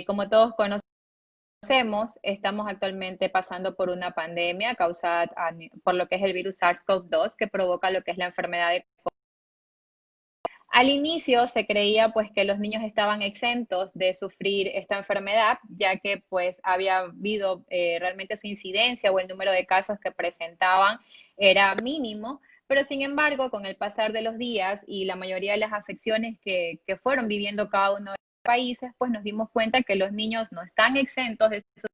Como todos conocemos, estamos actualmente pasando por una pandemia causada por lo que es el virus SARS-CoV-2, que provoca lo que es la enfermedad de COVID. Al inicio se creía pues que los niños estaban exentos de sufrir esta enfermedad, ya que pues había habido realmente su incidencia o el número de casos que presentaban era mínimo, pero sin embargo con el pasar de los días y la mayoría de las afecciones que fueron viviendo cada uno de los países, pues nos dimos cuenta que los niños no están exentos de su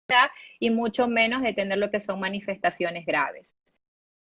enfermedad y mucho menos de tener lo que son manifestaciones graves.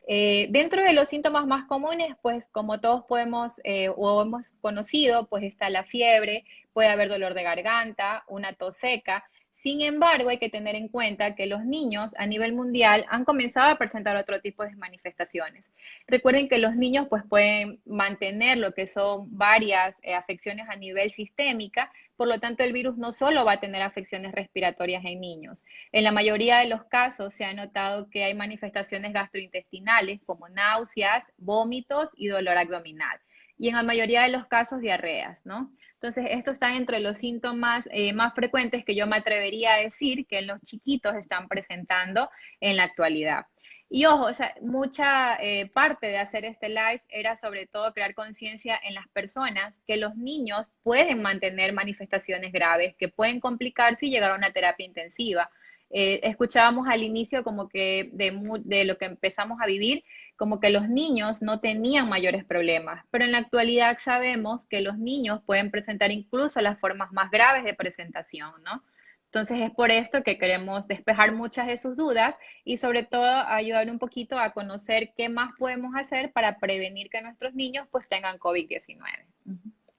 Dentro de los síntomas más comunes, pues como todos podemos o hemos conocido, pues está la fiebre, puede haber dolor de garganta, una tos seca. Sin embargo, hay que tener en cuenta que los niños a nivel mundial han comenzado a presentar otro tipo de manifestaciones. Recuerden que los niños pues pueden mantener lo que son varias afecciones a nivel sistémica, por lo tanto el virus no solo va a tener afecciones respiratorias en niños. En la mayoría de los casos se ha notado que hay manifestaciones gastrointestinales como náuseas, vómitos y dolor abdominal. Y en la mayoría de los casos diarreas, ¿no? Entonces, esto está entre los síntomas más frecuentes que yo me atrevería a decir que en los chiquitos están presentando en la actualidad. Y ojo, o sea, mucha parte de hacer este live era sobre todo crear conciencia en las personas que los niños pueden mantener manifestaciones graves, que pueden complicarse y llegar a una terapia intensiva. Escuchábamos al inicio como que de lo que empezamos a vivir, como que los niños no tenían mayores problemas, pero en la actualidad sabemos que los niños pueden presentar incluso las formas más graves de presentación, ¿no? Entonces es por esto que queremos despejar muchas de sus dudas y sobre todo ayudar un poquito a conocer qué más podemos hacer para prevenir que nuestros niños pues tengan COVID-19.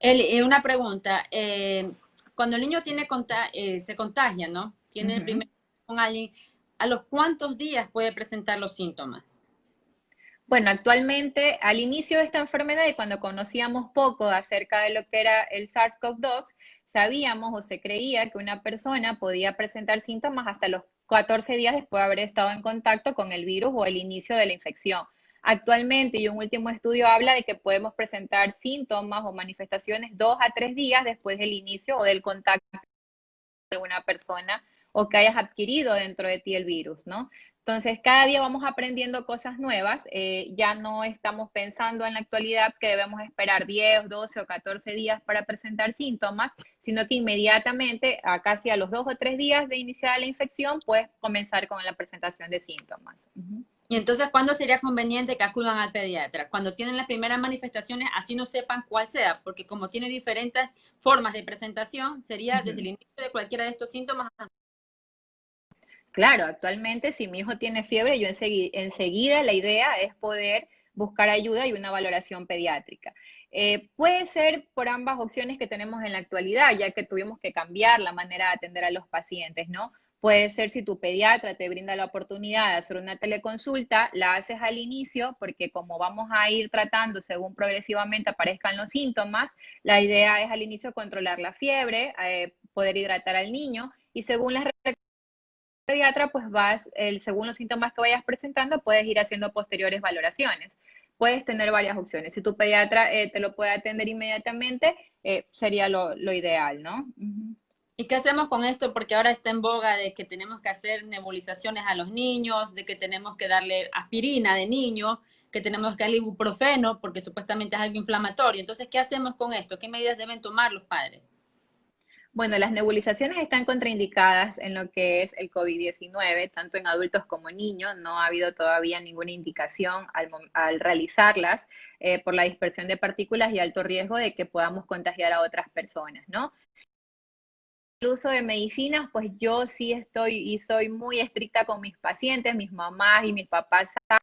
Eli, una pregunta. Cuando el niño se contagia, ¿no? Tiene el primer con alguien, ¿a los cuántos días puede presentar los síntomas? Bueno, actualmente, al inicio de esta enfermedad y cuando conocíamos poco acerca de lo que era el SARS-CoV-2, sabíamos o se creía que una persona podía presentar síntomas hasta los 14 días después de haber estado en contacto con el virus o el inicio de la infección. Actualmente, y un último estudio habla de que podemos presentar síntomas o manifestaciones 2 a 3 días después del inicio o del contacto de una persona o que hayas adquirido dentro de ti el virus, ¿no? Entonces, cada día vamos aprendiendo cosas nuevas, ya no estamos pensando en la actualidad que debemos esperar 10, 12 o 14 días para presentar síntomas, sino que inmediatamente, casi a los 2 o 3 días de iniciar la infección, puedes comenzar con la presentación de síntomas. Y entonces, ¿cuándo sería conveniente que acudan al pediatra? Cuando tienen las primeras manifestaciones, así no sepan cuál sea, porque como tiene diferentes formas de presentación, sería desde el inicio de cualquiera de estos síntomas. Claro, actualmente si mi hijo tiene fiebre, yo enseguida la idea es poder buscar ayuda y una valoración pediátrica. Puede ser por ambas opciones que tenemos en la actualidad, ya que tuvimos que cambiar la manera de atender a los pacientes, ¿no? Puede ser si tu pediatra te brinda la oportunidad de hacer una teleconsulta, la haces al inicio, porque como vamos a ir tratando según progresivamente aparezcan los síntomas, la idea es al inicio controlar la fiebre, poder hidratar al niño y según las pediatra, pues según los síntomas que vayas presentando, puedes ir haciendo posteriores valoraciones. Puedes tener varias opciones. Si tu pediatra te lo puede atender inmediatamente, sería lo ideal, ¿no? ¿Y qué hacemos con esto? Porque ahora está en boga de que tenemos que hacer nebulizaciones a los niños, de que tenemos que darle aspirina de niño, que tenemos que darle ibuprofeno, porque supuestamente es algo inflamatorio. Entonces, ¿qué hacemos con esto? ¿Qué medidas deben tomar los padres? Bueno, las nebulizaciones están contraindicadas en lo que es el COVID-19, tanto en adultos como niños. No ha habido todavía ninguna indicación al realizarlas por la dispersión de partículas y alto riesgo de que podamos contagiar a otras personas, ¿no? El uso de medicinas, pues yo sí estoy y soy muy estricta con mis pacientes, mis mamás y mis papás saben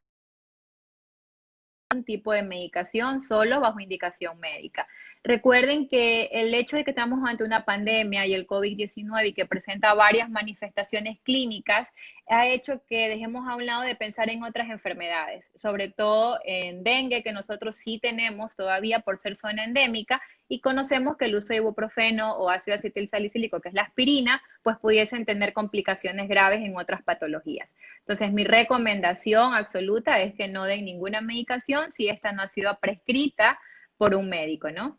un tipo de medicación solo bajo indicación médica. Recuerden que el hecho de que estamos ante una pandemia y el COVID-19 y que presenta varias manifestaciones clínicas ha hecho que dejemos a un lado de pensar en otras enfermedades, sobre todo en dengue, que nosotros sí tenemos todavía por ser zona endémica y conocemos que el uso de ibuprofeno o ácido acetilsalicílico, que es la aspirina, pues pudiesen tener complicaciones graves en otras patologías. Entonces, mi recomendación absoluta es que no den ninguna medicación si esta no ha sido prescrita por un médico, ¿no?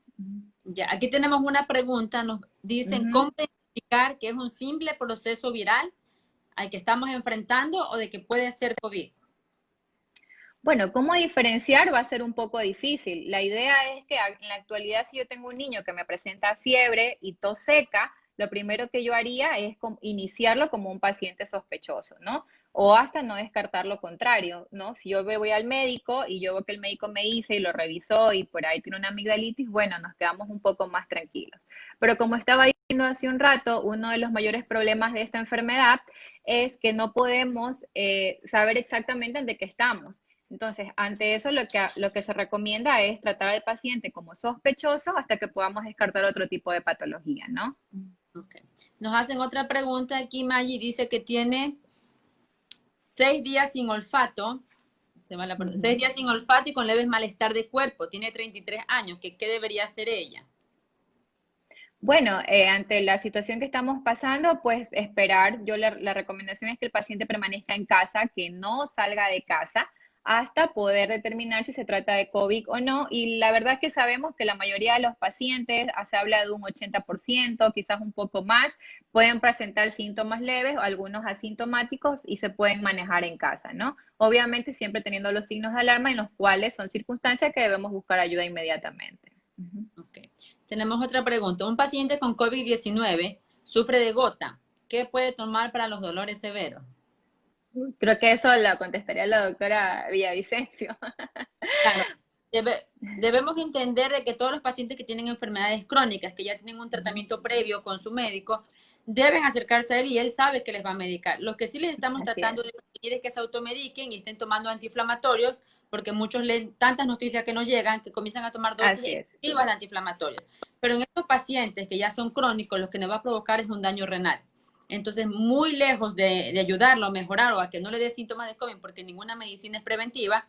Ya, aquí tenemos una pregunta, nos dicen, ¿cómo identificar que es un simple proceso viral al que estamos enfrentando o de que puede ser COVID? Bueno, ¿cómo diferenciar? Va a ser un poco difícil. La idea es que en la actualidad, si yo tengo un niño que me presenta fiebre y tos seca, lo primero que yo haría es iniciarlo como un paciente sospechoso, ¿no? O hasta no descartar lo contrario, ¿no? Si yo voy al médico y yo veo que el médico me dice y lo revisó y por ahí tiene una amigdalitis, bueno, nos quedamos un poco más tranquilos. Pero como estaba diciendo hace un rato, uno de los mayores problemas de esta enfermedad es que no podemos saber exactamente en de qué estamos. Entonces, ante eso, lo que se recomienda es tratar al paciente como sospechoso hasta que podamos descartar otro tipo de patología, ¿no? Okay. Nos hacen otra pregunta aquí, Maggie, dice que tiene 6 días sin olfato, 6 días sin olfato y con leves malestar de cuerpo, tiene 33 años, ¿qué debería hacer ella? Bueno, ante la situación que estamos pasando, pues esperar. La recomendación es que el paciente permanezca en casa, que no salga de casa hasta poder determinar si se trata de COVID o no. Y la verdad que sabemos que la mayoría de los pacientes, se habla de un 80%, quizás un poco más, pueden presentar síntomas leves o algunos asintomáticos y se pueden manejar en casa, ¿no? Obviamente siempre teniendo los signos de alarma en los cuales son circunstancias que debemos buscar ayuda inmediatamente. Okay. Tenemos otra pregunta. Un paciente con COVID-19 sufre de gota. ¿Qué puede tomar para los dolores severos? Creo que eso lo contestaría la doctora Villavicencio. Claro, debemos entender de que todos los pacientes que tienen enfermedades crónicas, que ya tienen un tratamiento previo con su médico, deben acercarse a él y él sabe que les va a medicar. Los que sí les estamos Así tratando es. de prevenir es que se automediquen y estén tomando antiinflamatorios, porque muchos leen tantas noticias que nos llegan que comienzan a tomar dosis Así es. excesivas de antiinflamatorios. Pero en estos pacientes que ya son crónicos, lo que nos va a provocar es un daño renal. Entonces, muy lejos de ayudarlo a mejorar o a que no le dé síntomas de COVID, porque ninguna medicina es preventiva,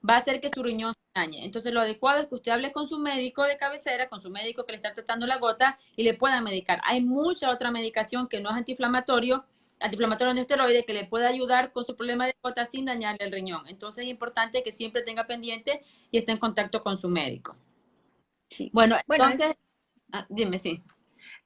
va a hacer que su riñón se dañe. Entonces, lo adecuado es que usted hable con su médico de cabecera, con su médico que le está tratando la gota y le pueda medicar. Hay mucha otra medicación que no es antiinflamatorio no esteroide, que le puede ayudar con su problema de gota sin dañarle el riñón. Entonces, es importante que siempre tenga pendiente y esté en contacto con su médico. Sí. Bueno, Bueno, entonces, dime, sí.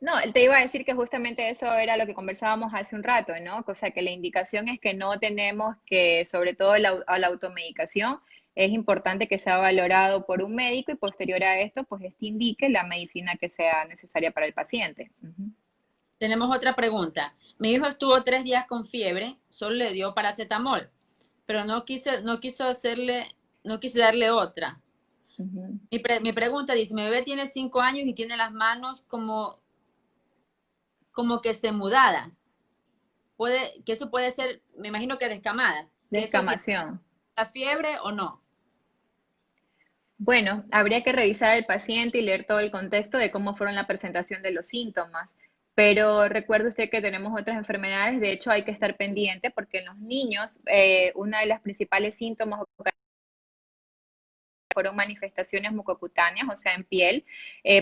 no, te iba a decir que justamente eso era lo que conversábamos hace un rato, ¿no? O sea, que la indicación es que no tenemos que, sobre todo a la automedicación, es importante que sea valorado por un médico y posterior a esto, pues este indique la medicina que sea necesaria para el paciente. Tenemos otra pregunta. Mi hijo estuvo 3 días con fiebre, solo le dio paracetamol, pero no quise darle otra. Mi pregunta dice, mi bebé tiene 5 años y tiene las manos como que semudadas. Que eso puede ser, me imagino que descamadas. Que eso sí, Descamación. ¿la fiebre o no? Bueno, habría que revisar al paciente y leer todo el contexto de cómo fueron la presentación de los síntomas. Pero recuerde usted que tenemos otras enfermedades, de hecho hay que estar pendiente porque en los niños una de las principales síntomas fueron manifestaciones mucocutáneas, o sea, en piel,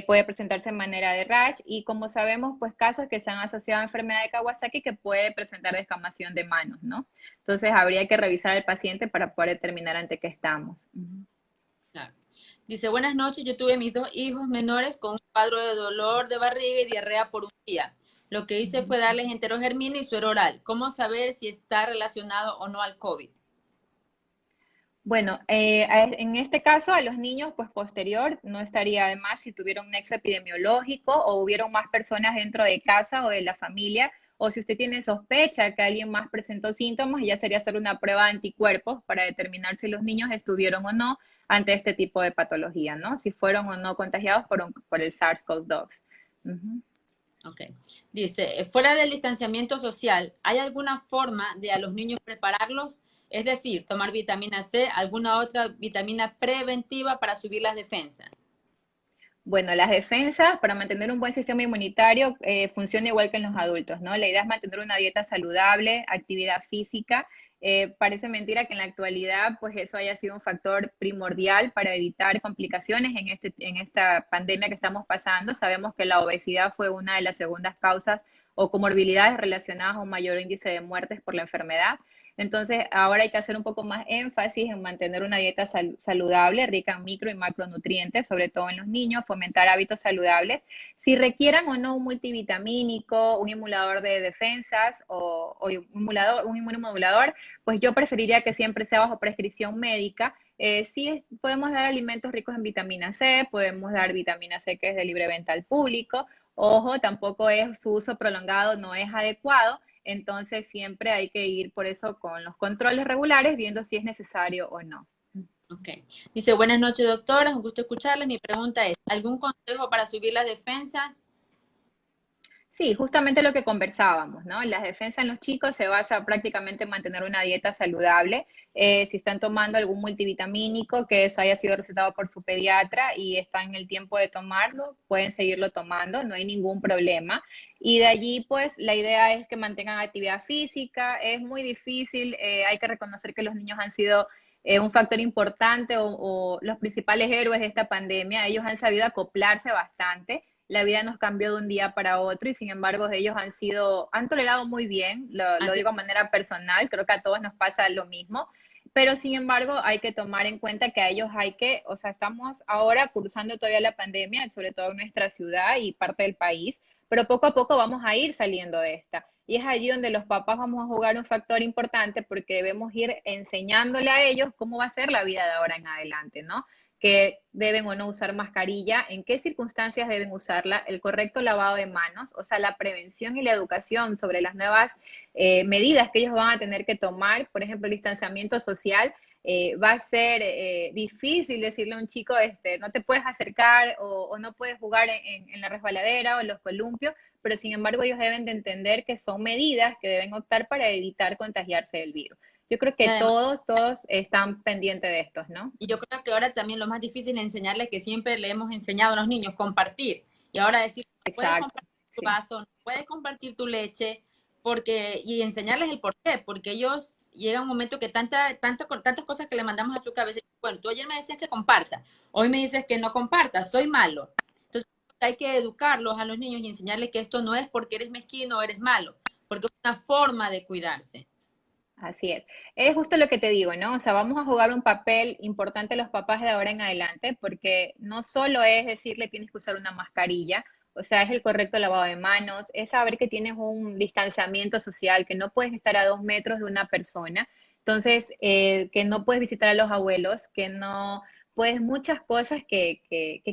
puede presentarse de manera de rash y como sabemos, pues casos que se han asociado a enfermedad de Kawasaki que puede presentar descamación de manos, ¿no? Entonces habría que revisar al paciente para poder determinar ante qué estamos. Claro. Dice, buenas noches, yo tuve mis 2 hijos menores con un cuadro de dolor de barriga y diarrea por un día. Lo que hice fue darles enterogermina y suero oral. ¿Cómo saber si está relacionado o no al COVID? Bueno, en este caso a los niños, pues posterior, no estaría de más si tuvieron un nexo epidemiológico o hubieron más personas dentro de casa o de la familia, o si usted tiene sospecha que alguien más presentó síntomas, ya sería hacer una prueba de anticuerpos para determinar si los niños estuvieron o no ante este tipo de patología, ¿no? Si fueron o no contagiados por el SARS-CoV-2. Ok. Dice, fuera del distanciamiento social, ¿hay alguna forma de a los niños prepararlos? Es decir, tomar vitamina C, alguna otra vitamina preventiva para subir las defensas. Bueno, las defensas para mantener un buen sistema inmunitario funciona igual que en los adultos, ¿no? La idea es mantener una dieta saludable, actividad física. Parece mentira que en la actualidad, pues eso haya sido un factor primordial para evitar complicaciones en esta pandemia que estamos pasando. Sabemos que la obesidad fue una de las segundas causas o comorbilidades relacionadas a un mayor índice de muertes por la enfermedad. Entonces, ahora hay que hacer un poco más énfasis en mantener una dieta saludable, rica en micro y macronutrientes, sobre todo en los niños, fomentar hábitos saludables. Si requieran o no un multivitamínico, un emulador de defensas o un inmunomodulador, pues yo preferiría que siempre sea bajo prescripción médica. Sí podemos dar alimentos ricos en vitamina C, podemos dar vitamina C que es de libre venta al público. Ojo, tampoco es su uso prolongado, no es adecuado. Entonces siempre hay que ir por eso con los controles regulares, viendo si es necesario o no. Ok. Dice, buenas noches, doctora, un gusto escucharles. Mi pregunta es, ¿algún consejo para subir las defensas? Sí, justamente lo que conversábamos, ¿no? Las defensas en los chicos se basa prácticamente en mantener una dieta saludable. Si están tomando algún multivitamínico que eso haya sido recetado por su pediatra y está en el tiempo de tomarlo, pueden seguirlo tomando, no hay ningún problema. Y de allí, pues, la idea es que mantengan actividad física. Es muy difícil, hay que reconocer que los niños han sido un factor importante o los principales héroes de esta pandemia. Ellos han sabido acoplarse bastante. La vida nos cambió de un día para otro y sin embargo ellos han tolerado muy bien, lo digo de manera personal, creo que a todos nos pasa lo mismo, pero sin embargo hay que tomar en cuenta que a ellos o sea, estamos ahora cursando todavía la pandemia, sobre todo en nuestra ciudad y parte del país, pero poco a poco vamos a ir saliendo de esta. Y es allí donde los papás vamos a jugar un factor importante porque debemos ir enseñándole a ellos cómo va a ser la vida de ahora en adelante, ¿no? Que deben o no usar mascarilla, en qué circunstancias deben usarla, el correcto lavado de manos, o sea, la prevención y la educación sobre las nuevas medidas que ellos van a tener que tomar, por ejemplo, el distanciamiento social. Va a ser difícil decirle a un chico, no te puedes acercar o no puedes jugar en la resbaladera o en los columpios, pero sin embargo ellos deben de entender que son medidas que deben optar para evitar contagiarse del virus. Yo creo Y que además, todos están pendientes de estos, ¿no? y yo creo que ahora también lo más difícil es enseñarles que siempre le hemos enseñado a los niños, compartir. Y ahora decir, no puedes Exacto, compartir tu sí. vaso, no puedes compartir tu leche, y enseñarles el por qué, porque ellos llega un momento que tantas cosas que le mandamos a su cabeza, bueno, tú ayer me decías que comparta, hoy me dices que no comparta, soy malo. Entonces hay que educarlos a los niños y enseñarles que esto no es porque eres mezquino o eres malo, porque es una forma de cuidarse. Así es. Es justo lo que te digo, ¿no? O sea, vamos a jugar un papel importante los papás de ahora en adelante, porque no solo es decirle tienes que usar una mascarilla, o sea, es el correcto lavado de manos, es saber que tienes un distanciamiento social, que no puedes estar a 2 metros de una persona, entonces, que no puedes visitar a los abuelos, que no puedes muchas cosas que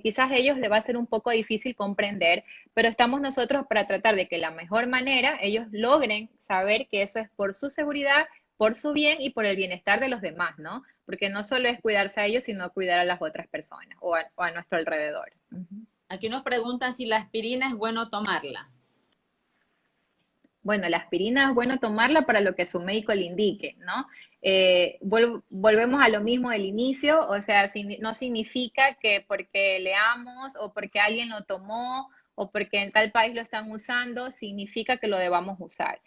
quizás a ellos les va a ser un poco difícil comprender, pero estamos nosotros para tratar de que la mejor manera ellos logren saber que eso es por su seguridad, por su bien y por el bienestar de los demás, ¿no? Porque no solo es cuidarse a ellos, sino cuidar a las otras personas o a nuestro alrededor. Aquí nos preguntan si la aspirina es bueno tomarla. Bueno, la aspirina es bueno tomarla para lo que su médico le indique, ¿no? Volvemos a lo mismo del inicio, o sea, no significa que porque leamos o porque alguien lo tomó o porque en tal país lo están usando, significa que lo debamos usar.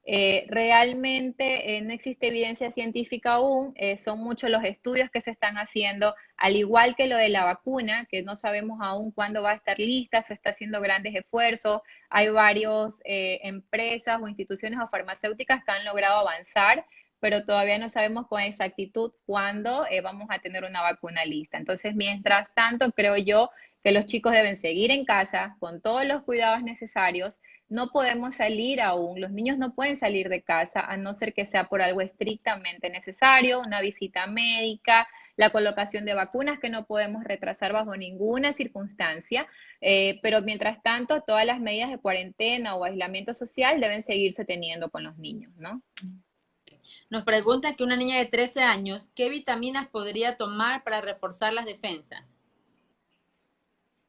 Realmente no existe evidencia científica aún, son muchos los estudios que se están haciendo, al igual que lo de la vacuna, que no sabemos aún cuándo va a estar lista, se está haciendo grandes esfuerzos, hay varias empresas o instituciones o farmacéuticas que han logrado avanzar, pero todavía no sabemos con exactitud cuándo vamos a tener una vacuna lista. Entonces, mientras tanto, creo yo que los chicos deben seguir en casa con todos los cuidados necesarios. No podemos salir aún, los niños no pueden salir de casa a no ser que sea por algo estrictamente necesario, una visita médica, la colocación de vacunas que no podemos retrasar bajo ninguna circunstancia, pero mientras tanto todas las medidas de cuarentena o aislamiento social deben seguirse teniendo con los niños, ¿no? Nos pregunta que una niña de 13 años, ¿qué vitaminas podría tomar para reforzar las defensas?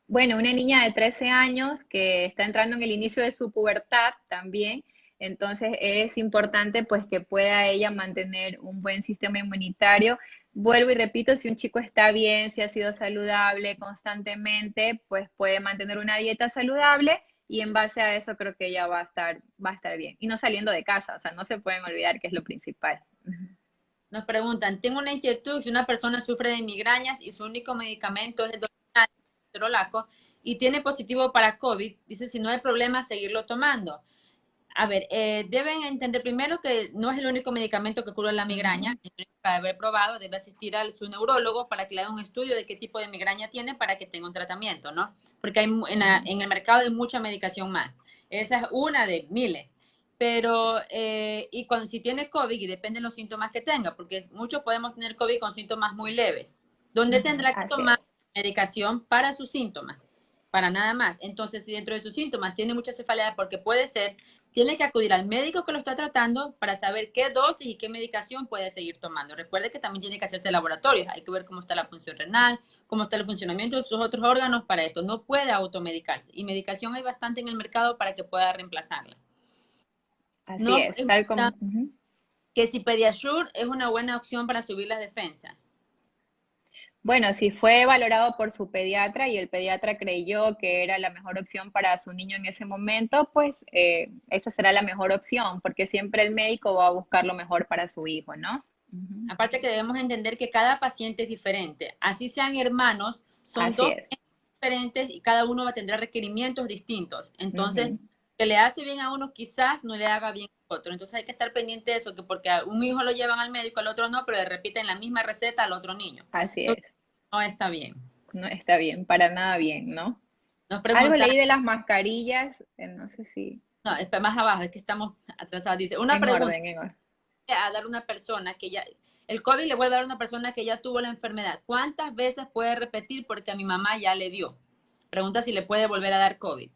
Bueno, una niña de 13 años que está entrando en el inicio de su pubertad también, entonces es importante pues que pueda ella mantener un buen sistema inmunitario. Vuelvo y repito, si un chico está bien, si ha sido saludable constantemente, pues puede mantener una dieta saludable y en base a eso creo que ella va a estar bien. Y no saliendo de casa, o sea, no se pueden olvidar que es lo principal. Nos preguntan, tengo una inquietud si una persona sufre de migrañas y su único medicamento es el ketorolaco y tiene positivo para COVID, dice si no hay problema seguirlo tomando. A ver, deben entender primero que no es el único medicamento que cura la migraña. El único que haber probado debe asistir a su neurólogo para que le haga un estudio de qué tipo de migraña tiene para que tenga un tratamiento, ¿no? Porque hay, en el mercado hay mucha medicación más. Esa es una de miles. Pero, y cuando si tiene COVID, y depende de los síntomas que tenga, porque muchos podemos tener COVID con síntomas muy leves, donde tendrá que Así tomar es. medicación para sus síntomas, para nada más. Entonces, si dentro de sus síntomas tiene mucha cefalea, porque puede ser, tiene que acudir al médico que lo está tratando para saber qué dosis y qué medicación puede seguir tomando. Recuerde que también tiene que hacerse laboratorios, hay que ver cómo está la función renal, cómo está el funcionamiento de sus otros órganos para esto. No puede automedicarse y medicación hay bastante en el mercado para que pueda reemplazarla. Así Nos es, tal como... preguntan que si Pediasure es una buena opción para subir las defensas. Bueno, si fue valorado por su pediatra y el pediatra creyó que era la mejor opción para su niño en ese momento, pues esa será la mejor opción, porque siempre el médico va a buscar lo mejor para su hijo, ¿no? Aparte que debemos entender que cada paciente es diferente. Así sean hermanos, son Así dos es. diferentes y cada uno va a tener requerimientos distintos. Entonces, Ujú. que le hace bien a uno quizás no le haga bien a otro. Entonces hay que estar pendiente de eso, que porque a un hijo lo llevan al médico, al otro no, pero le repiten la misma receta al otro niño. Así Entonces, es. no está bien. No está bien, para nada bien, ¿no? Nos Algo preguntan, leí de las mascarillas, no sé si no, está más abajo, es que estamos atrasados. Dice, una en pregunta. orden, en orden. A dar una persona que ya, el COVID le vuelve a dar a una persona que ya tuvo la enfermedad. ¿Cuántas veces puede repetir? Porque a mi mamá ya le dio. Pregunta si le puede volver a dar COVID.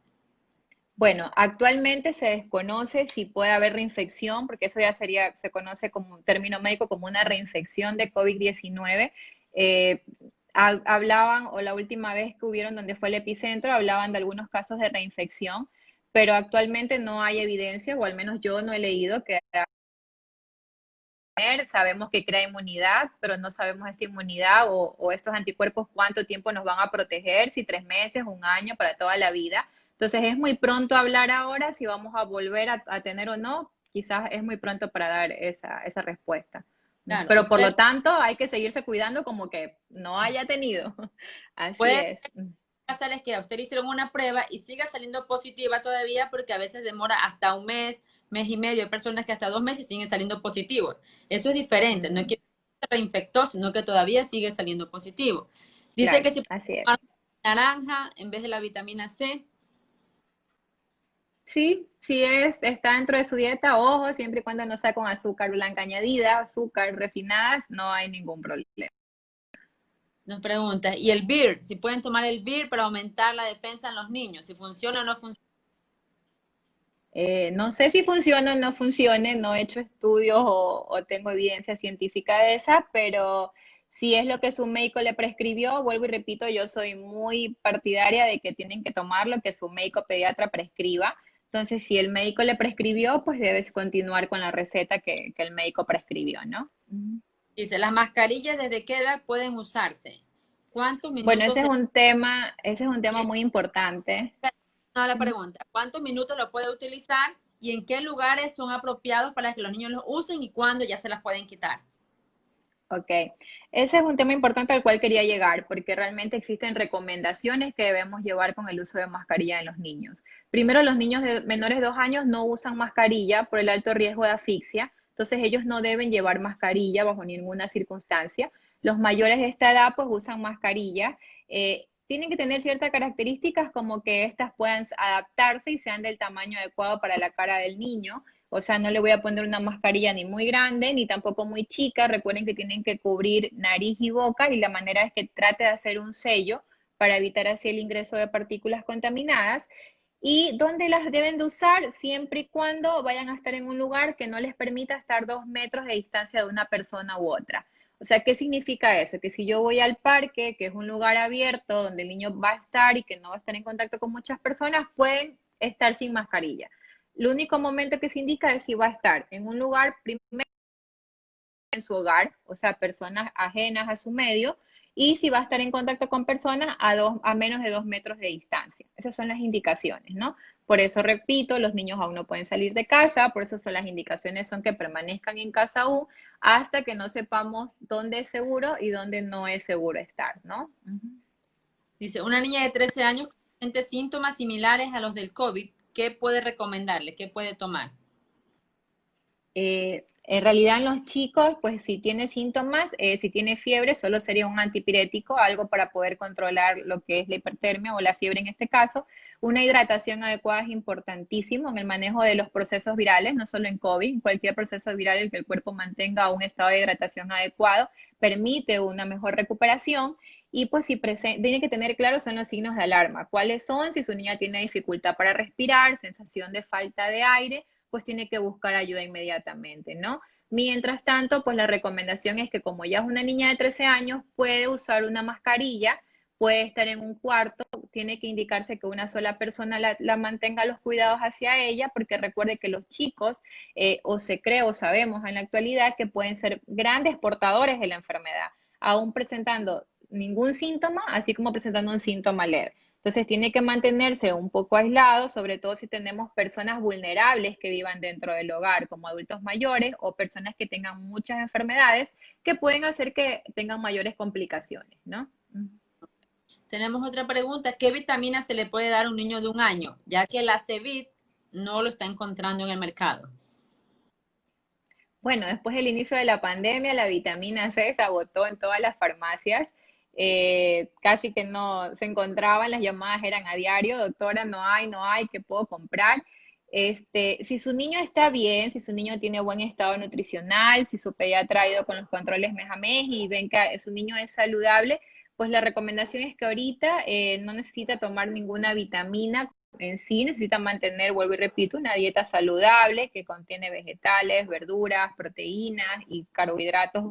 Bueno, actualmente se desconoce si puede haber reinfección, porque eso ya sería, se conoce como un término médico como una reinfección de COVID-19. Eh, hablaban, o la última vez que hubieron donde fue el epicentro, hablaban de algunos casos de reinfección, pero actualmente no hay evidencia, o al menos yo no he leído que sabemos que crea inmunidad, pero no sabemos esta inmunidad o estos anticuerpos cuánto tiempo nos van a proteger, si 3 meses, un año, para toda la vida. Entonces es muy pronto hablar ahora si vamos a volver a tener o no, quizás es muy pronto para dar esa respuesta. Claro, Pero por usted lo tanto hay que seguirse cuidando como que no haya tenido. Así puede es. pasar es que a usted le hicieron una prueba y siga saliendo positiva todavía porque a veces demora hasta un mes, mes y medio. Hay personas que hasta 2 meses siguen saliendo positivos. Eso es diferente. No es que se reinfectó, sino que todavía sigue saliendo positivo. Dice Claro, que si puede así es. tomar naranja en vez de la vitamina C. Sí, sí está dentro de su dieta, ojo, siempre y cuando no sea con azúcar blanca añadida, azúcar refinadas, no hay ningún problema. Nos pregunta, ¿y el BIR? Si pueden tomar el BIR para aumentar la defensa en los niños, si funciona o no funciona. No sé si funciona o no funcione, no he hecho estudios o tengo evidencia científica de esa, pero si es lo que su médico le prescribió, vuelvo y repito, yo soy muy partidaria de que tienen que tomar lo que su médico pediatra prescriba. Entonces, si el médico le prescribió, pues debes continuar con la receta que el médico prescribió, ¿no? Dice, ¿las mascarillas desde qué edad pueden usarse? ¿Cuántos Bueno, minutos? ese es un tema muy importante. No, la pregunta, ¿cuántos minutos lo puede utilizar y en qué lugares son apropiados para que los niños los usen y cuándo ya se las pueden quitar? Ok, ese es un tema importante al cual quería llegar, porque realmente existen recomendaciones que debemos llevar con el uso de mascarilla en los niños. Primero, los niños de menores de 2 años no usan mascarilla por el alto riesgo de asfixia, entonces ellos no deben llevar mascarilla bajo ninguna circunstancia. Los mayores de esta edad pues usan mascarilla. Tienen que tener ciertas características como que éstas puedan adaptarse y sean del tamaño adecuado para la cara del niño. O sea, no le voy a poner una mascarilla ni muy grande ni tampoco muy chica. Recuerden que tienen que cubrir nariz y boca y la manera es que trate de hacer un sello para evitar así el ingreso de partículas contaminadas. Y dónde las deben de usar siempre y cuando vayan a estar en un lugar que no les permita estar 2 metros de distancia de una persona u otra. O sea, ¿qué significa eso? Que si yo voy al parque, que es un lugar abierto donde el niño va a estar y que no va a estar en contacto con muchas personas, pueden estar sin mascarilla. El único momento que se indica es si va a estar en un lugar, primero en su hogar, o sea, personas ajenas a su medio, y si va a estar en contacto con personas a menos de 2 metros de distancia. Esas son las indicaciones, ¿no? Por eso, repito, los niños aún no pueden salir de casa, por eso son las indicaciones, son que permanezcan en casa aún hasta que no sepamos dónde es seguro y dónde no es seguro estar, ¿no? Dice, una niña de 13 años presenta síntomas similares a los del COVID. ¿qué puede recomendarle? ¿Qué puede tomar? En realidad en los chicos, pues si tiene síntomas, si tiene fiebre, solo sería un antipirético, algo para poder controlar lo que es la hipertermia o la fiebre en este caso. Una hidratación adecuada es importantísimo en el manejo de los procesos virales, no solo en COVID, en cualquier proceso viral el que el cuerpo mantenga un estado de hidratación adecuado permite una mejor recuperación. Y pues si tiene que tener claro son los signos de alarma. ¿Cuáles son? Si su niña tiene dificultad para respirar, sensación de falta de aire, pues tiene que buscar ayuda inmediatamente, ¿no? Mientras tanto, pues la recomendación es que como ya es una niña de 13 años, puede usar una mascarilla, puede estar en un cuarto, tiene que indicarse que una sola persona la mantenga los cuidados hacia ella, porque recuerde que los chicos, o se cree o sabemos en la actualidad, que pueden ser grandes portadores de la enfermedad, aún presentando ningún síntoma, así como presentando un síntoma leve. Entonces tiene que mantenerse un poco aislado, sobre todo si tenemos personas vulnerables que vivan dentro del hogar, como adultos mayores o personas que tengan muchas enfermedades que pueden hacer que tengan mayores complicaciones, ¿no? Tenemos otra pregunta. ¿Qué vitamina se le puede dar a un niño de 1 año? Ya que la Cevit no lo está encontrando en el mercado. Bueno, después del inicio de la pandemia, la vitamina C se agotó en todas las farmacias. Casi que no se encontraban, las llamadas eran a diario, doctora, no hay, ¿qué puedo comprar? Si su niño está bien, si su niño tiene buen estado nutricional, si su pediatra ha ido con los controles mes a mes y ven que su niño es saludable, pues la recomendación es que ahorita no necesita tomar ninguna vitamina en sí, necesita mantener, vuelvo y repito, una dieta saludable que contiene vegetales, verduras, proteínas y carbohidratos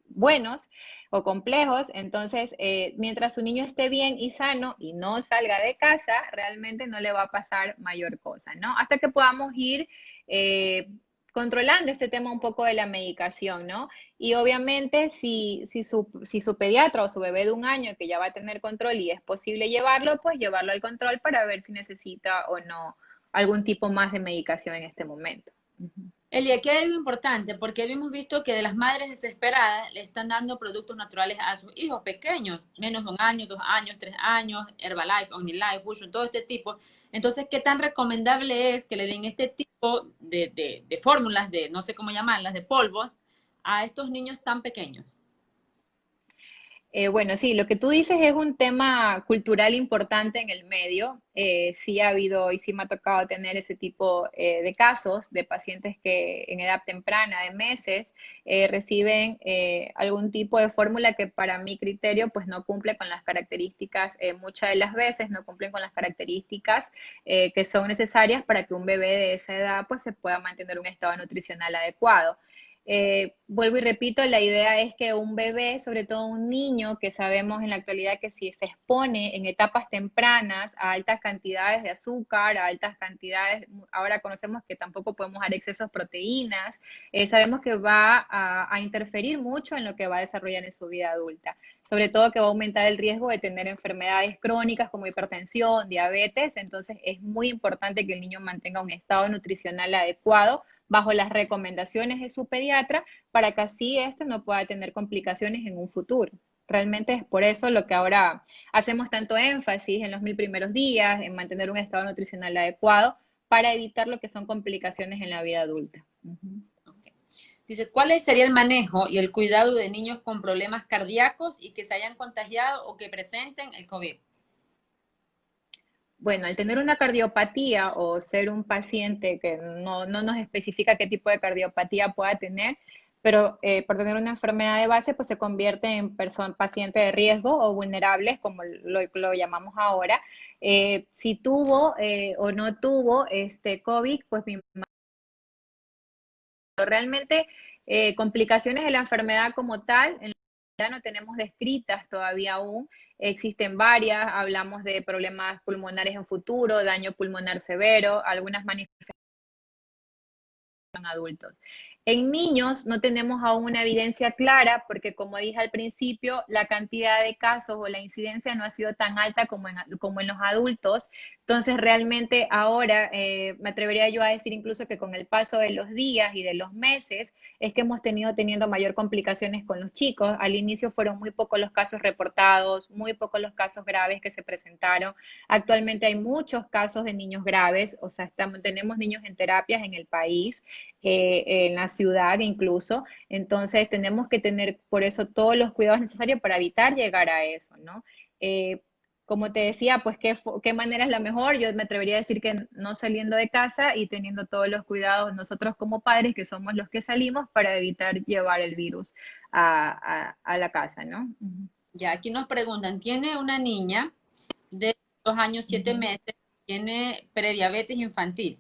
buenos o complejos. Entonces, mientras su niño esté bien y sano y no salga de casa, realmente no le va a pasar mayor cosa, ¿no? Hasta que podamos ir controlando este tema un poco de la medicación, ¿no? Y obviamente si su pediatra o su bebé de 1 año que ya va a tener control y es posible llevarlo, pues llevarlo al control para ver si necesita o no algún tipo más de medicación en este momento. Eli, aquí hay algo importante, porque hemos visto que de las madres desesperadas le están dando productos naturales a sus hijos pequeños, menos de 1 año, 2 años, 3 años, Herbalife, OmniLife, Fusion, todo este tipo. Entonces, ¿qué tan recomendable es que le den este tipo de fórmulas, de no sé cómo llamarlas, de polvos, a estos niños tan pequeños? Bueno, sí, lo que tú dices es un tema cultural importante en el medio. Sí ha habido y sí me ha tocado tener ese tipo de casos de pacientes que en edad temprana, de meses, reciben algún tipo de fórmula que para mi criterio pues no cumple con las características, muchas de las veces no cumplen con las características que son necesarias para que un bebé de esa edad pues se pueda mantener un estado nutricional adecuado. Vuelvo y repito, la idea es que un bebé, sobre todo un niño, que sabemos en la actualidad que si se expone en etapas tempranas a altas cantidades de azúcar, a altas cantidades, ahora conocemos que tampoco podemos dar excesos de proteínas, sabemos que va a interferir mucho en lo que va a desarrollar en su vida adulta, sobre todo que va a aumentar el riesgo de tener enfermedades crónicas como hipertensión, diabetes, entonces es muy importante que el niño mantenga un estado nutricional adecuado bajo las recomendaciones de su pediatra para que así éste no pueda tener complicaciones en un futuro. Realmente es por eso lo que ahora hacemos tanto énfasis en los 1000 primeros días, en mantener un estado nutricional adecuado para evitar lo que son complicaciones en la vida adulta. Okay. Dice, ¿cuál sería el manejo y el cuidado de niños con problemas cardíacos y que se hayan contagiado o que presenten el COVID? Bueno, al tener una cardiopatía o ser un paciente que no nos especifica qué tipo de cardiopatía pueda tener, pero por tener una enfermedad de base, pues se convierte en paciente de riesgo o vulnerables, como lo llamamos ahora. Si tuvo o no tuvo este COVID, pues realmente complicaciones de la enfermedad como tal, en ya no tenemos descritas todavía aún, existen varias, hablamos de problemas pulmonares en futuro, daño pulmonar severo, algunas manifestaciones adultos. En niños no tenemos aún una evidencia clara porque, como dije al principio, la cantidad de casos o la incidencia no ha sido tan alta como en los adultos. Entonces, realmente ahora me atrevería yo a decir incluso que con el paso de los días y de los meses es que hemos teniendo mayor complicaciones con los chicos. Al inicio fueron muy pocos los casos reportados, muy pocos los casos graves que se presentaron. Actualmente hay muchos casos de niños graves, o sea, tenemos niños en terapias en el país, en la ciudad incluso. Entonces tenemos que tener por eso todos los cuidados necesarios para evitar llegar a eso, ¿no? Como te decía, pues ¿qué manera es la mejor? Yo me atrevería a decir que no saliendo de casa y teniendo todos los cuidados nosotros como padres, que somos los que salimos, para evitar llevar el virus a la casa, ¿no? Ya, aquí nos preguntan, tiene una niña de 2 años, 7 meses, tiene prediabetes infantil.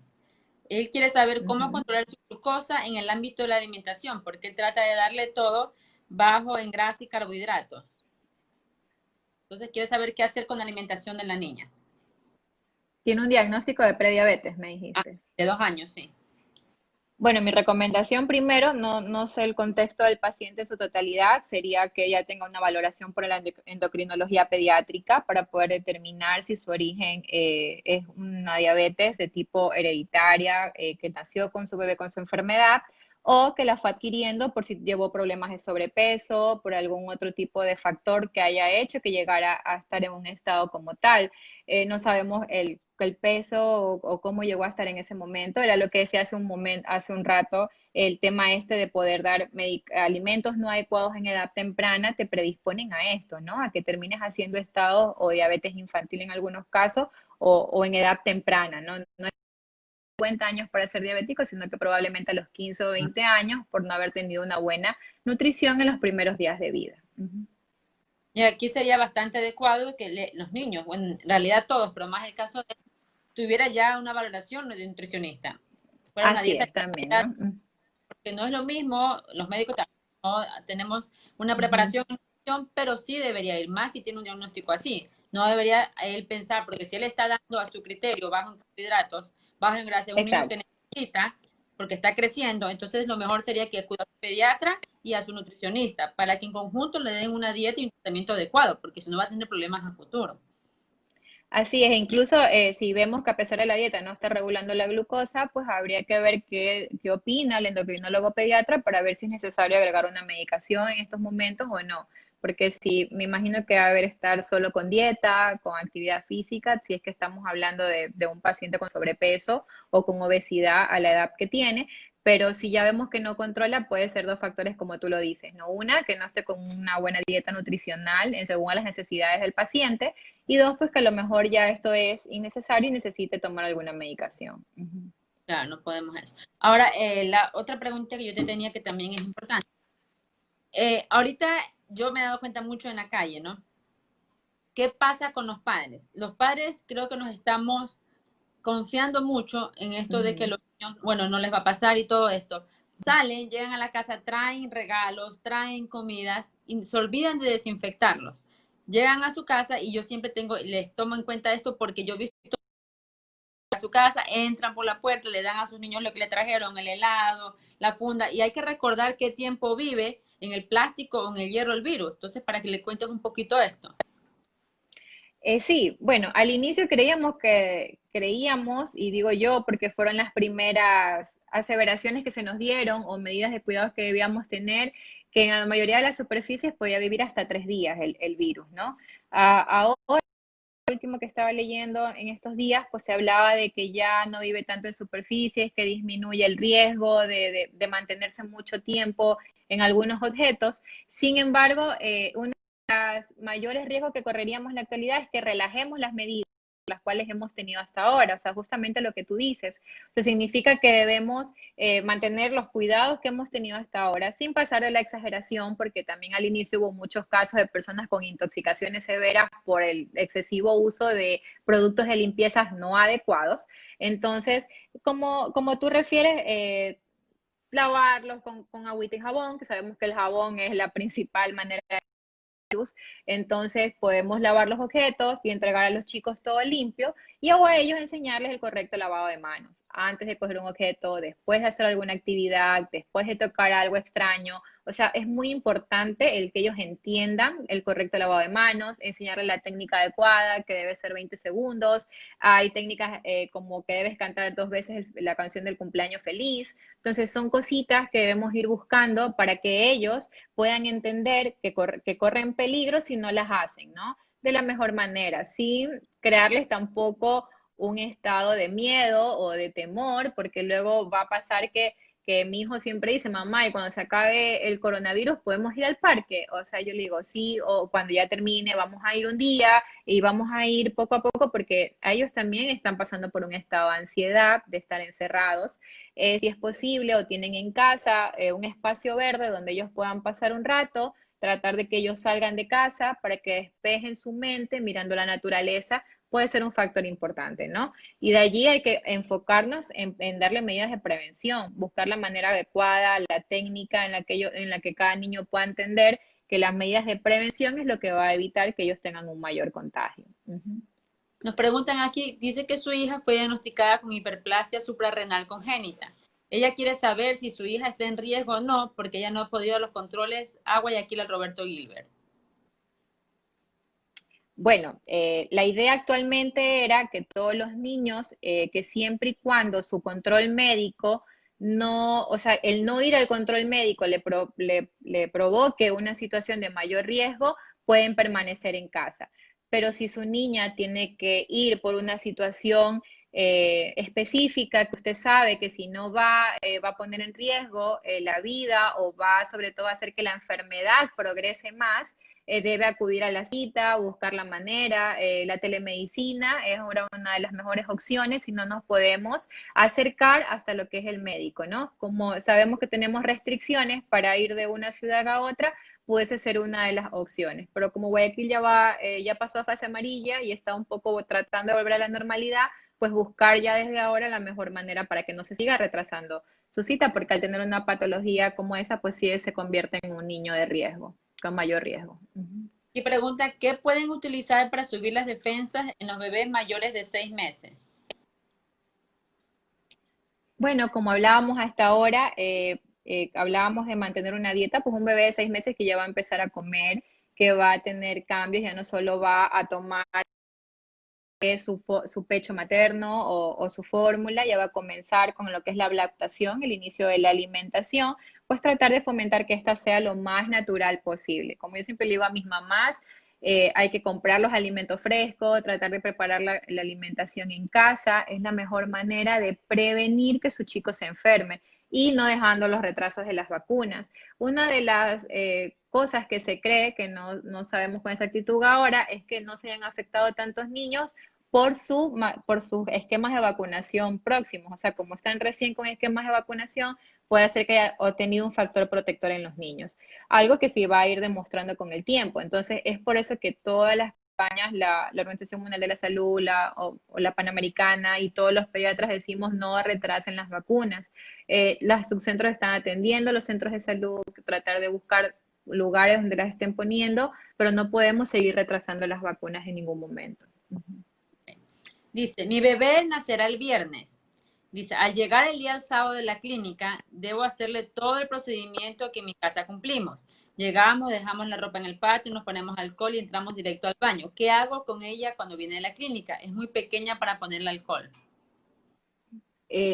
Él quiere saber cómo controlar su glucosa en el ámbito de la alimentación, porque él trata de darle todo bajo en grasa y carbohidratos. Entonces quiere saber qué hacer con la alimentación de la niña. Tiene un diagnóstico de prediabetes, me Ah, dijiste. de 2 años, sí. Bueno, mi recomendación primero, no sé el contexto del paciente en su totalidad, sería que ella tenga una valoración por la endocrinología pediátrica para poder determinar si su origen es una diabetes de tipo hereditaria, que nació con su bebé con su enfermedad, o que la fue adquiriendo por si llevó problemas de sobrepeso, por algún otro tipo de factor que haya hecho que llegara a estar en un estado como tal. No sabemos el peso o cómo llegó a estar en ese momento. Era lo que decía hace un rato, el tema este de poder dar alimentos no adecuados en edad temprana te predisponen a esto, ¿no? A que termines haciendo estado o diabetes infantil en algunos casos o en edad temprana, ¿no? No es 50 años para ser diabético, sino que probablemente a los 15 o 20 años por no haber tenido una buena nutrición en los primeros días de vida. Y aquí sería bastante adecuado que los niños, bueno, en realidad todos, pero más el caso de tuviera ya una valoración de nutricionista. Fuera una Así dieta es también, ¿no? porque no es lo mismo, los médicos no tenemos una Uh-huh. preparación, pero sí debería ir más si tiene un diagnóstico así. No debería él pensar, porque si él está dando a su criterio bajo en carbohidratos, bajo en grasa, un niño que Exacto. necesita, porque está creciendo, entonces lo mejor sería que acuda a su pediatra y a su nutricionista, para que en conjunto le den una dieta y un tratamiento adecuado, porque si no va a tener problemas a futuro. Así es, incluso si vemos que a pesar de la dieta no está regulando la glucosa, pues habría que ver qué opina el endocrinólogo pediatra para ver si es necesario agregar una medicación en estos momentos o no. Porque si me imagino que va a haber estar solo con dieta, con actividad física, si es que estamos hablando de un paciente con sobrepeso o con obesidad a la edad que tiene, pero si ya vemos que no controla, puede ser dos factores como tú lo dices, ¿no? Una, que no esté con una buena dieta nutricional según a las necesidades del paciente, y dos, pues que a lo mejor ya esto es innecesario y necesite tomar alguna medicación. Claro, no podemos eso. Ahora, la otra pregunta que yo te tenía que también es importante. Ahorita yo me he dado cuenta mucho en la calle, ¿no? ¿Qué pasa con los padres? Los padres creo que nos estamos confiando mucho en esto de que los niños, bueno, no les va a pasar y todo esto. Salen, llegan a la casa, traen regalos, traen comidas y se olvidan de desinfectarlos. Llegan a su casa y yo siempre les tomo en cuenta esto porque yo he visto a su casa, entran por la puerta, le dan a sus niños lo que le trajeron, el helado, la funda, y hay que recordar qué tiempo vive en el plástico o en el hierro el virus. Entonces, para que le cuentes un poquito esto. Sí, bueno, al inicio creíamos, y digo yo, porque fueron las primeras aseveraciones que se nos dieron o medidas de cuidados que debíamos tener, que en la mayoría de las superficies podía vivir hasta 3 días el virus, ¿no? Ahora, lo último que estaba leyendo en estos días, pues se hablaba de que ya no vive tanto en superficies, que disminuye el riesgo de mantenerse mucho tiempo en algunos objetos. Sin embargo, una mayores riesgos que correríamos en la actualidad es que relajemos las medidas las cuales hemos tenido hasta ahora, o sea, justamente lo que tú dices. O sea, significa que debemos mantener los cuidados que hemos tenido hasta ahora, sin pasar de la exageración, porque también al inicio hubo muchos casos de personas con intoxicaciones severas por el excesivo uso de productos de limpieza no adecuados. Entonces, como tú refieres, lavarlos con agüita y jabón, que sabemos que el jabón es la principal manera entonces podemos lavar los objetos y entregar a los chicos todo limpio y a ellos enseñarles el correcto lavado de manos, antes de coger un objeto, después de hacer alguna actividad, después de tocar algo extraño. O sea, es muy importante el que ellos entiendan el correcto lavado de manos, enseñarles la técnica adecuada, que debe ser 20 segundos. Hay técnicas como que debes cantar 2 veces la canción del cumpleaños feliz. Entonces, son cositas que debemos ir buscando para que ellos puedan entender que corren peligro si no las hacen, ¿no? De la mejor manera, sin crearles tampoco un estado de miedo o de temor, porque luego va a pasar que mi hijo siempre dice, mamá, y cuando se acabe el coronavirus, ¿podemos ir al parque? O sea, yo le digo, sí, o cuando ya termine, vamos a ir un día y vamos a ir poco a poco, porque a ellos también están pasando por un estado de ansiedad, de estar encerrados. Si es posible, o tienen en casa un espacio verde donde ellos puedan pasar un rato, tratar de que ellos salgan de casa para que despejen su mente mirando la naturaleza, puede ser un factor importante, ¿no? Y de allí hay que enfocarnos en darle medidas de prevención, buscar la manera adecuada, la técnica en la que cada niño pueda entender que las medidas de prevención es lo que va a evitar que ellos tengan un mayor contagio. Nos preguntan aquí, dice que su hija fue diagnosticada con hiperplasia suprarrenal congénita. Ella quiere saber si su hija está en riesgo o no, porque ella no ha podido los controles agua y aquí la Roberto Gilbert. Bueno, la idea actualmente era que todos los niños, que siempre y cuando su control médico no, o sea, el no ir al control médico le provoque una situación de mayor riesgo, pueden permanecer en casa. Pero si su niña tiene que ir por una situación específica, que usted sabe que si no va, va a poner en riesgo la vida o va sobre todo a hacer que la enfermedad progrese más, debe acudir a la cita, buscar la manera. La telemedicina es ahora una de las mejores opciones si no nos podemos acercar hasta lo que es el médico, ¿no? Como sabemos que tenemos restricciones para ir de una ciudad a otra, puede ser una de las opciones. Pero como Guayaquil ya pasó a fase amarilla y está un poco tratando de volver a la normalidad, pues buscar ya desde ahora la mejor manera para que no se siga retrasando su cita, porque al tener una patología como esa, pues sí se convierte en un niño de riesgo, con mayor riesgo. Y pregunta, ¿qué pueden utilizar para subir las defensas en los bebés mayores de 6 meses? Bueno, como hablábamos hasta ahora, hablábamos de mantener una dieta, pues un bebé de 6 meses que ya va a empezar a comer, que va a tener cambios, ya no solo va a tomar su pecho materno o su fórmula, ya va a comenzar con lo que es la lactación, el inicio de la alimentación, pues tratar de fomentar que esta sea lo más natural posible. Como yo siempre le digo a mis mamás, hay que comprar los alimentos frescos, tratar de preparar la alimentación en casa, es la mejor manera de prevenir que su chico se enferme y no dejando los retrasos de las vacunas. Una de las cosas que se cree, que no sabemos con exactitud ahora, es que no se hayan afectado tantos niños por sus esquemas de vacunación próximos. O sea, como están recién con esquemas de vacunación, puede ser que haya tenido un factor protector en los niños. Algo que sí va a ir demostrando con el tiempo. Entonces, es por eso que todas las campañas, la Organización Mundial de la Salud o la Panamericana y todos los pediatras decimos no retrasen las vacunas. Los subcentros están atendiendo, los centros de salud, tratar de buscar lugares donde las estén poniendo, pero no podemos seguir retrasando las vacunas en ningún momento. Dice, mi bebé nacerá el viernes. Dice, al llegar el día sábado de la clínica, debo hacerle todo el procedimiento que en mi casa cumplimos. Llegamos, dejamos la ropa en el patio, nos ponemos alcohol y entramos directo al baño. ¿Qué hago con ella cuando viene de la clínica? Es muy pequeña para ponerle alcohol.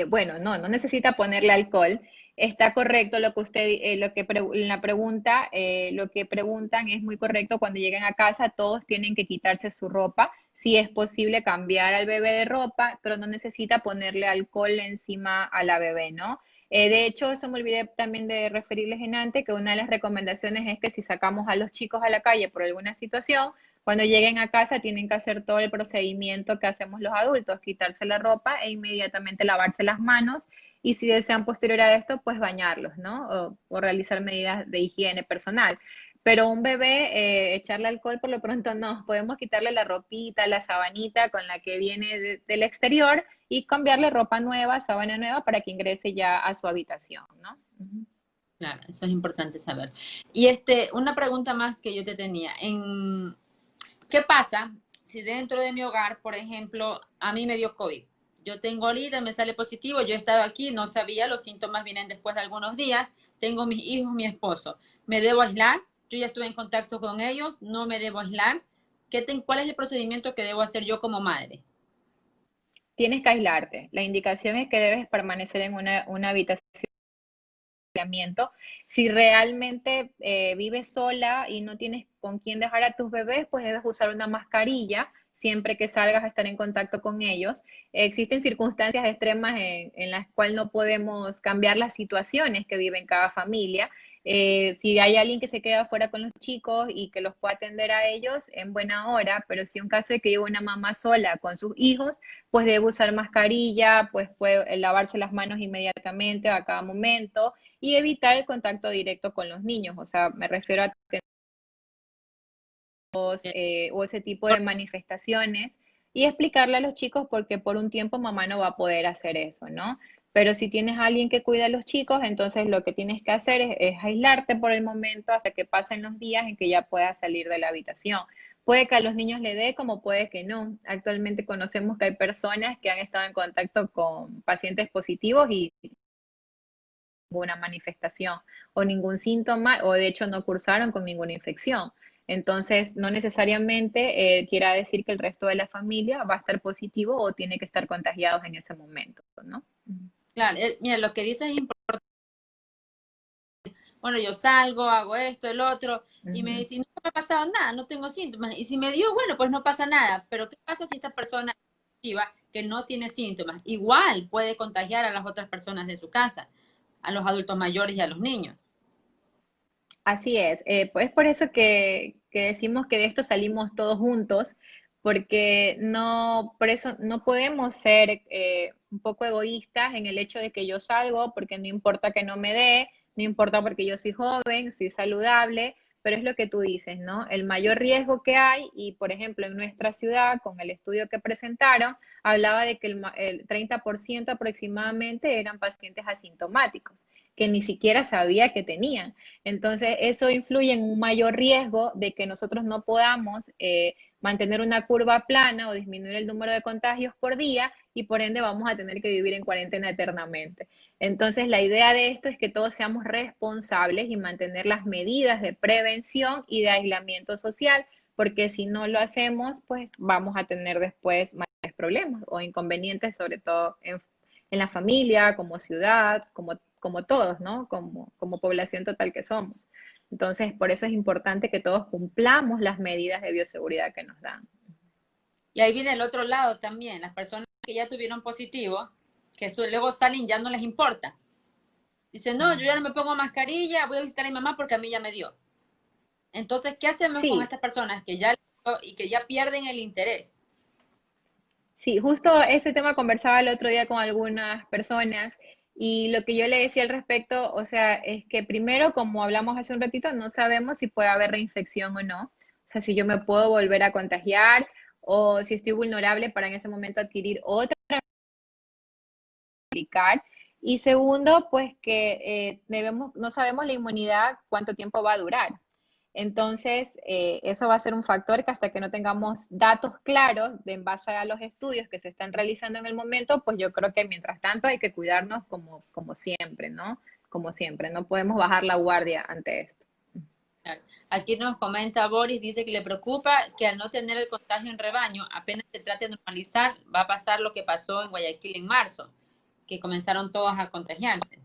Bueno, no necesita ponerle alcohol. Está correcto lo que en la pregunta, lo que preguntan es muy correcto. Cuando lleguen a casa, todos tienen que quitarse su ropa. Si es posible cambiar al bebé de ropa, pero no necesita ponerle alcohol encima a la bebé, ¿no? De hecho, eso me olvidé también de referirles en antes, que una de las recomendaciones es que si sacamos a los chicos a la calle por alguna situación, cuando lleguen a casa tienen que hacer todo el procedimiento que hacemos los adultos, quitarse la ropa e inmediatamente lavarse las manos y si desean posterior a esto, pues bañarlos, ¿no? O realizar medidas de higiene personal. Pero un bebé, echarle alcohol por lo pronto no, podemos quitarle la ropita, la sabanita con la que viene del exterior y cambiarle ropa nueva, sábana nueva para que ingrese ya a su habitación, ¿no? Claro, eso es importante saber. Y una pregunta más que yo te tenía. ¿Qué pasa si dentro de mi hogar, por ejemplo, a mí me dio COVID? Yo tengo ahorita, me sale positivo, yo he estado aquí, no sabía, los síntomas vienen después de algunos días, tengo mis hijos, mi esposo. ¿Me debo aislar? Yo ya estuve en contacto con ellos, no me debo aislar. ¿Cuál es el procedimiento que debo hacer yo como madre? Tienes que aislarte. La indicación es que debes permanecer en una habitación. Si realmente vives sola y no tienes con quién dejar a tus bebés, pues debes usar una mascarilla siempre que salgas a estar en contacto con ellos. Existen circunstancias extremas en las cuales no podemos cambiar las situaciones que vive cada familia. Si hay alguien que se queda afuera con los chicos y que los pueda atender a ellos, en buena hora, pero si un caso de que lleva una mamá sola con sus hijos, pues debe usar mascarilla, pues puede lavarse las manos inmediatamente a cada momento y evitar el contacto directo con los niños. O sea, me refiero a o ese tipo de manifestaciones y explicarle a los chicos porque por un tiempo mamá no va a poder hacer eso, ¿no? Pero si tienes a alguien que cuida a los chicos, entonces lo que tienes que hacer es aislarte por el momento hasta que pasen los días en que ya puedas salir de la habitación. Puede que a los niños le dé, como puede que no. Actualmente conocemos que hay personas que han estado en contacto con pacientes positivos y ninguna manifestación o ningún síntoma, o de hecho no cursaron con ninguna infección. Entonces, no necesariamente quiera decir que el resto de la familia va a estar positivo o tiene que estar contagiados en ese momento, ¿no? Claro, mira, lo que dices es importante. Bueno, yo salgo, hago esto, el otro, y me Ujú. dicen, no me ha pasado nada, no tengo síntomas. Y si me dio, bueno, pues no pasa nada. Pero ¿qué pasa si esta persona activa que no tiene síntomas? Igual puede contagiar a las otras personas de su casa, a los adultos mayores y a los niños. Así es, pues por eso que decimos que de esto salimos todos juntos, porque no, por eso no podemos ser un poco egoístas en el hecho de que yo salgo, porque no importa que no me dé, no importa porque yo soy joven, soy saludable, pero es lo que tú dices, ¿no? El mayor riesgo que hay, y por ejemplo en nuestra ciudad, con el estudio que presentaron, hablaba de que el 30% aproximadamente eran pacientes asintomáticos, que ni siquiera sabía que tenían. Entonces, eso influye en un mayor riesgo de que nosotros no podamos mantener una curva plana o disminuir el número de contagios por día y por ende vamos a tener que vivir en cuarentena eternamente. Entonces, la idea de esto es que todos seamos responsables y mantener las medidas de prevención y de aislamiento social, porque si no lo hacemos, pues vamos a tener después mayores problemas o inconvenientes, sobre todo en la familia, como ciudad, como todos, ¿no? Como población total que somos. Entonces, por eso es importante que todos cumplamos las medidas de bioseguridad que nos dan. Y ahí viene el otro lado también, las personas que ya tuvieron positivo, que eso luego salen y ya no les importa. Dicen, no, yo ya no me pongo mascarilla, voy a visitar a mi mamá porque a mí ya me dio. Entonces, ¿qué hacemos con Sí, estas personas que ya y que ya pierden el interés? sí, justo ese tema conversaba el otro día con algunas personas y lo que yo le decía al respecto, o sea, es que primero, como hablamos hace un ratito, no sabemos si puede haber reinfección o no. O sea, si yo me puedo volver a contagiar o si estoy vulnerable para en ese momento adquirir otra. Y segundo, pues que no sabemos la inmunidad cuánto tiempo va a durar. Entonces, eso va a ser un factor que hasta que no tengamos datos claros en base a los estudios que se están realizando en el momento, pues yo creo que mientras tanto hay que cuidarnos como siempre, ¿no? Como siempre, no podemos bajar la guardia ante esto. Aquí nos comenta Boris, dice que le preocupa que al no tener el contagio en rebaño, apenas se trate de normalizar, va a pasar lo que pasó en Guayaquil en marzo, que comenzaron todos a contagiarse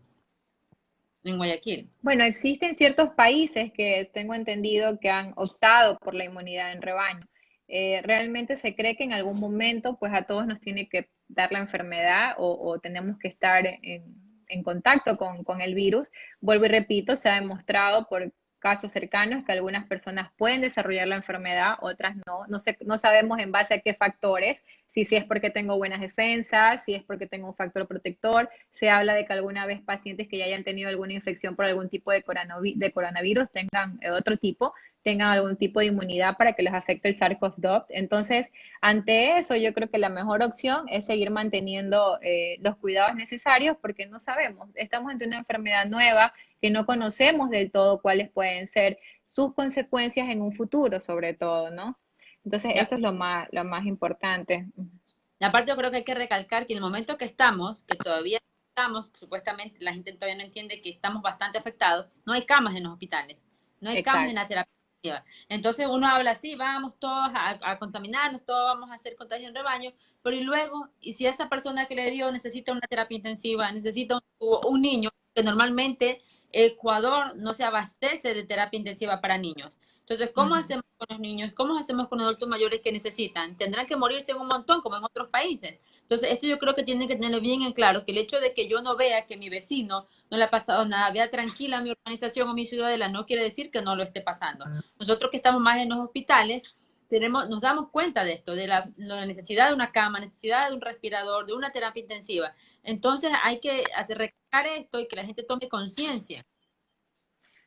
en Guayaquil. Bueno, existen ciertos países que tengo entendido que han optado por la inmunidad en rebaño. Realmente se cree que en algún momento, pues a todos nos tiene que dar la enfermedad o tenemos que estar en contacto con el virus. Vuelvo y repito, se ha demostrado por casos cercanos que algunas personas pueden desarrollar la enfermedad, otras no. No sabemos en base a qué factores, si es porque tengo buenas defensas, si es porque tengo un factor protector. Se habla de que alguna vez pacientes que ya hayan tenido alguna infección por algún tipo de coronavirus tengan otro tipo, tengan algún tipo de inmunidad para que les afecte el SARS-CoV-2. Entonces, ante eso, yo creo que la mejor opción es seguir manteniendo los cuidados necesarios porque no sabemos, estamos ante una enfermedad nueva que no conocemos del todo cuáles pueden ser sus consecuencias en un futuro, sobre todo, ¿no? Entonces, Ya. eso es lo más importante. Y aparte yo creo que hay que recalcar que en el momento que estamos, que todavía estamos, supuestamente la gente todavía no entiende que estamos bastante afectados, no hay camas en los hospitales, no hay camas en Exacto. la terapia intensiva. Entonces uno habla así, vamos todos a contaminarnos, todos vamos a hacer contagio en rebaño, pero y luego, y si esa persona que le dio necesita una terapia intensiva, necesita un niño, que normalmente Ecuador no se abastece de terapia intensiva para niños. Entonces, ¿cómo Ujú. hacemos con los niños? ¿Cómo hacemos con los adultos mayores que necesitan? Tendrán que morirse en un montón, como en otros países. Entonces, esto yo creo que tienen que tenerlo bien en claro, que el hecho de que yo no vea que mi vecino no le ha pasado nada, vea tranquila mi organización o mi ciudadela, no quiere decir que no lo esté pasando. Nosotros que estamos más en los hospitales, nos damos cuenta de esto, de la necesidad de una cama, necesidad de un respirador, de una terapia intensiva. Entonces, hay que recalcar esto y que la gente tome conciencia.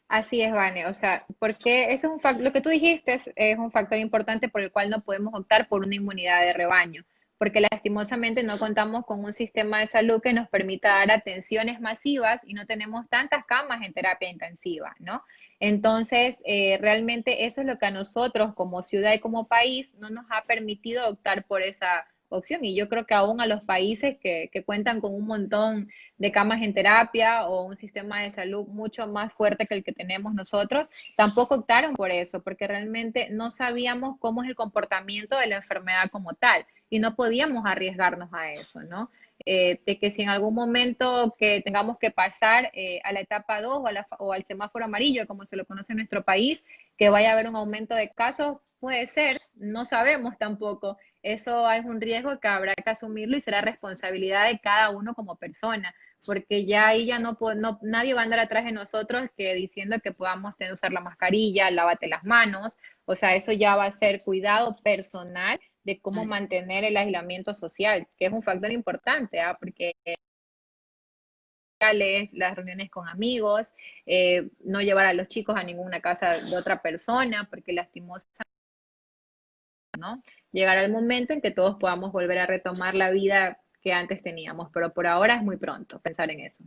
Así es, Vane. O sea, porque eso es un factor, lo que tú dijiste es un factor importante por el cual no podemos optar por una inmunidad de rebaño, porque lastimosamente no contamos con un sistema de salud que nos permita dar atenciones masivas y no tenemos tantas camas en terapia intensiva, ¿no? Entonces, realmente eso es lo que a nosotros como ciudad y como país no nos ha permitido optar por esa opción. Y yo creo que aún a los países que cuentan con un montón de camas en terapia o un sistema de salud mucho más fuerte que el que tenemos nosotros, tampoco optaron por eso, porque realmente no sabíamos cómo es el comportamiento de la enfermedad como tal y no podíamos arriesgarnos a eso, ¿no? De que si en algún momento que tengamos que pasar a la etapa 2 o al semáforo amarillo, como se lo conoce en nuestro país, que vaya a haber un aumento de casos, puede ser, no sabemos tampoco. Eso es un riesgo que habrá que asumirlo y será responsabilidad de cada uno como persona porque ya ahí ya no, nadie va a andar atrás de nosotros que diciendo que podamos tener, usar la mascarilla, lávate las manos, o sea, eso ya va a ser cuidado personal de cómo mantener el aislamiento social, que es un factor importante, ¿ah? Porque las reuniones con amigos, no llevar a los chicos a ninguna casa de otra persona, porque lastimosamente, ¿no? Llegará el momento en que todos podamos volver a retomar la vida que antes teníamos, pero por ahora es muy pronto pensar en eso.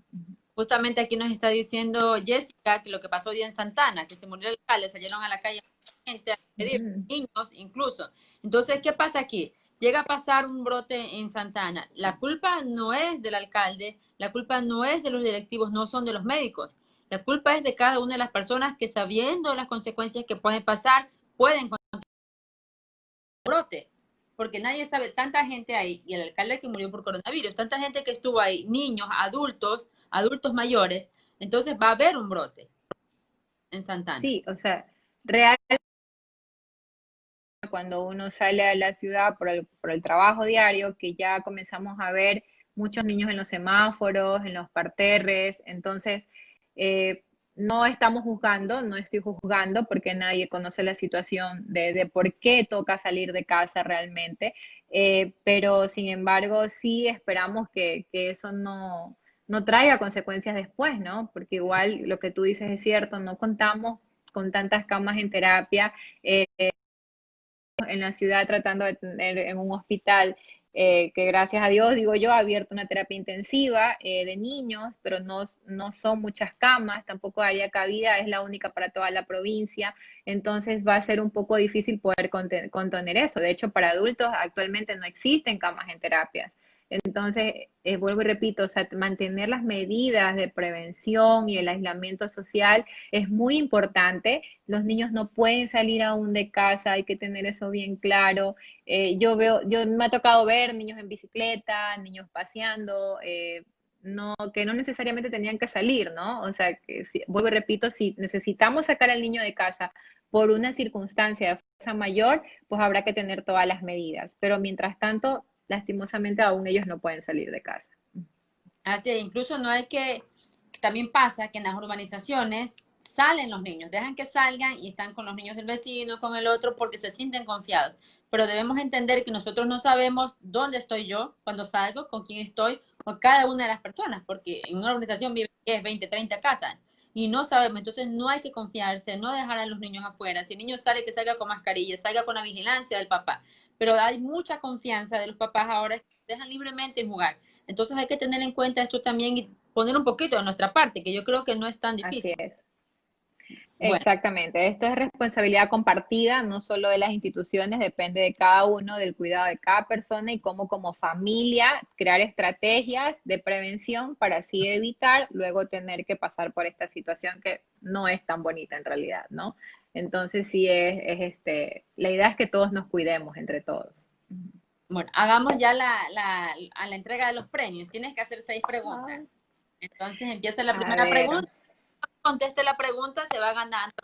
Justamente aquí nos está diciendo Jessica que lo que pasó hoy día en Santana, que se murió el alcalde, salieron a la calle gente a pedir, niños incluso. Entonces, ¿qué pasa aquí? Llega a pasar un brote en Santana. La culpa no es del alcalde, la culpa no es de los directivos, no son de los médicos. La culpa es de cada una de las personas que sabiendo las consecuencias que pueden pasar, pueden contraer un brote. Porque nadie sabe, tanta gente ahí, y el alcalde que murió por coronavirus, tanta gente que estuvo ahí, niños, adultos mayores, entonces va a haber un brote en Santana. Sí, o sea, realmente cuando uno sale a la ciudad por el trabajo diario, que ya comenzamos a ver muchos niños en los semáforos, en los parterres, entonces no estamos juzgando, no estoy juzgando porque nadie conoce la situación de por qué toca salir de casa realmente, pero sin embargo sí esperamos que eso no traiga consecuencias después, ¿no? Porque igual lo que tú dices es cierto, no contamos con tantas camas en terapia. En la ciudad tratando de tener en un hospital que gracias a Dios, digo yo, ha abierto una terapia intensiva de niños, pero no son muchas camas, tampoco daría cabida, es la única para toda la provincia, entonces va a ser un poco difícil poder contener eso. De hecho, para adultos actualmente no existen camas en terapias. Entonces, vuelvo y repito, o sea, mantener las medidas de prevención y el aislamiento social es muy importante. Los niños no pueden salir aún de casa, hay que tener eso bien claro. Yo me ha tocado ver niños en bicicleta, niños paseando, no, que no necesariamente tenían que salir, ¿no? O sea, que vuelvo y repito, si necesitamos sacar al niño de casa por una circunstancia de fuerza mayor, pues habrá que tener todas las medidas. Pero mientras tanto, lastimosamente aún ellos no pueden salir de casa. Así es, incluso no hay que también pasa que en las urbanizaciones salen los niños, dejan que salgan y están con los niños del vecino, con el otro, porque se sienten confiados. Pero debemos entender que nosotros no sabemos dónde estoy yo cuando salgo, con quién estoy, o cada una de las personas, porque en una urbanización viven 10, 20, 30 casas. y no sabemos, entonces no hay que confiarse, no dejar a los niños afuera. Si el niño sale, que salga con mascarilla, salga con la vigilancia del papá. Pero hay mucha confianza de los papás ahora que dejan libremente jugar. Entonces hay que tener en cuenta esto también y poner un poquito de nuestra parte, que yo creo que no es tan Así difícil. es. Bueno, Exactamente, esto es responsabilidad compartida, no solo de las instituciones, depende de cada uno, del cuidado de cada persona y cómo como familia crear estrategias de prevención para así evitar luego tener que pasar por esta situación que no es tan bonita en realidad, ¿no? Entonces sí la idea es que todos nos cuidemos entre todos. bueno, hagamos ya a la entrega de los premios. Tienes que hacer 6 preguntas. Ay, Entonces empieza la a primera ver, pregunta. Conteste la pregunta, se va ganando